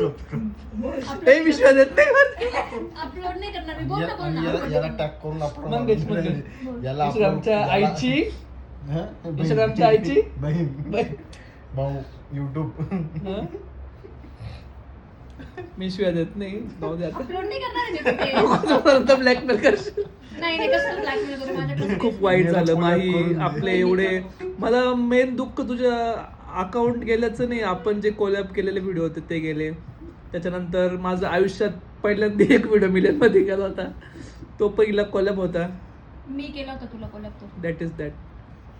हे विश्वास येत नाही अपलोड नाही करणार मी. बोल ना बोल ना. याला टॅग करून आपण मंगेश याला इंस्टाग्रामच्या आईची इंस्टाग्रामच्या आईची बहीण भाऊ युट्यूब मी शिवाय देत नाही भाऊ द्या अपलोड नाही करणार आहे मी. ब्लॅकमेल करशील. नाही कशाला ब्लॅकमेल करू माझ्याकडे. खूप वाईट झालं माही आपले एवढे. मला मेन दुःख तुझ्या अकाउंट गेल्याचं नाही, आपण जे कोलॅब केलेले व्हिडिओ होते ते गेले. त्याच्यानंतर माझं आयुष्यात पहिल्यांदा एक व्हिडिओ मिलियनमध्ये गेला होता, तो पहिला कोलॅब होता. मी केला होता तुला कोलॅब तो. That is that.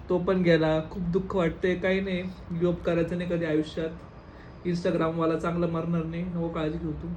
तो पण गेला. खूप दुःख वाटते. काही नाही, गिव्ह अप करायचं नाही कधी आयुष्यात. इंस्टाग्रामवाला चांगलं मरणार नाही, नको काळजी घेऊ तू.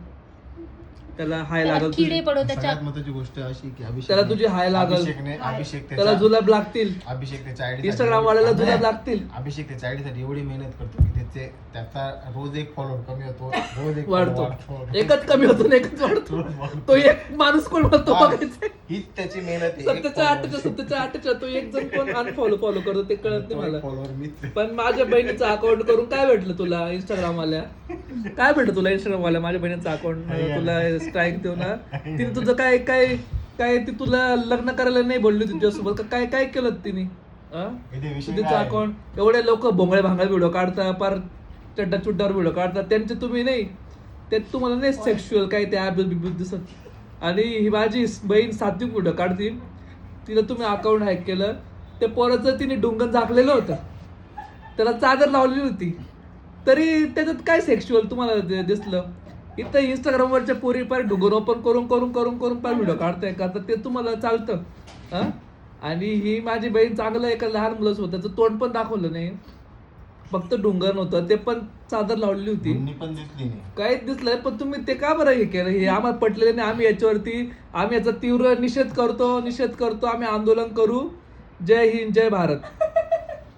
त्याला हाय लागल तुझी. किडे पडो त्याच्या. सगळ्यात महत्त्वाची गोष्ट अशी की त्याला तुझी हाय लागल. अभिषेक त्याला जुलाब लागतील. अभिषेक त्याच्या आयडी इंस्टाग्राम वाल्याला जुलाब लागतील. अभिषेक त्याच्या आयडी साठी एवढी मेहनत करतो की त्याचा रोज एक फॉलोअर कमी होतो, रोज एक वाढतो. follower एकच कमी होतो आणि एकच वाढतो. तो एक माणूस कोण म्हणतो बघायचं. हीच त्याची मेहनत आहे. सत्याच्या आठच्या तो एक जण कोण अनफॉलो फॉलो करतो ते कळत नाही मला. फॉलोअर मीच. पण माझ्या बहिणीचं अकाउंट करून काय भेटलं तुला इंस्टाग्राम वाल्या? काय भेटलं तुला इंस्टाग्राम वाल्या? माझ्या बहिणीचं अकाउंट तुला स्ट्राईक देऊ ना. तिने तुझं काय काय काय ती तुला लग्न करायला नाही बोलली तुझ्यासोबत? काय काय केलं तिने? तिचं अकाउंट एवढे लोक भोंगळे भांगळे व्हिडिओ काढतात, पार चड्डा चुड्डावर व्हिडिओ काढतात, त्यांचे तुम्ही नाही, त्यात तुम्हाला नाही सेक्शुअल काय ते ॲप बिब्यूज दिसत. आणि ही माझी बहीण सात्विक व्हिडिओ काढते, तिला तुम्ही अकाउंट हॅक केलं. ते पोराचं तिने डुंगण झाकलेलं होतं, त्याला चादर लावलेली होती, तरी त्याच्यात काय सेक्शुअल तुम्हाला दिसलं? इथं इंस्टाग्रामवरच्या पोरी पार डुंगण ओपन करून करून करून करून पार व्हिडिओ काढताय का? तर ते तुम्हाला चालतं हा? आणि ही माझी बहीण चांगलं एका लहान मुलाचं होतं, त्याचं तोंड पण दाखवलं नाही, फक्त डुंगर नव्हतं, ते पण चादर लावलेली होती, पण दिसली नाही, काहीच दिसलंय. पण तुम्ही ते का बरं हे केलं? हे आम्हाला पटलेलं नाही. आम्ही याचा तीव्र निषेध करतो. आम्ही आंदोलन करू. जय हिंद, जय भारत.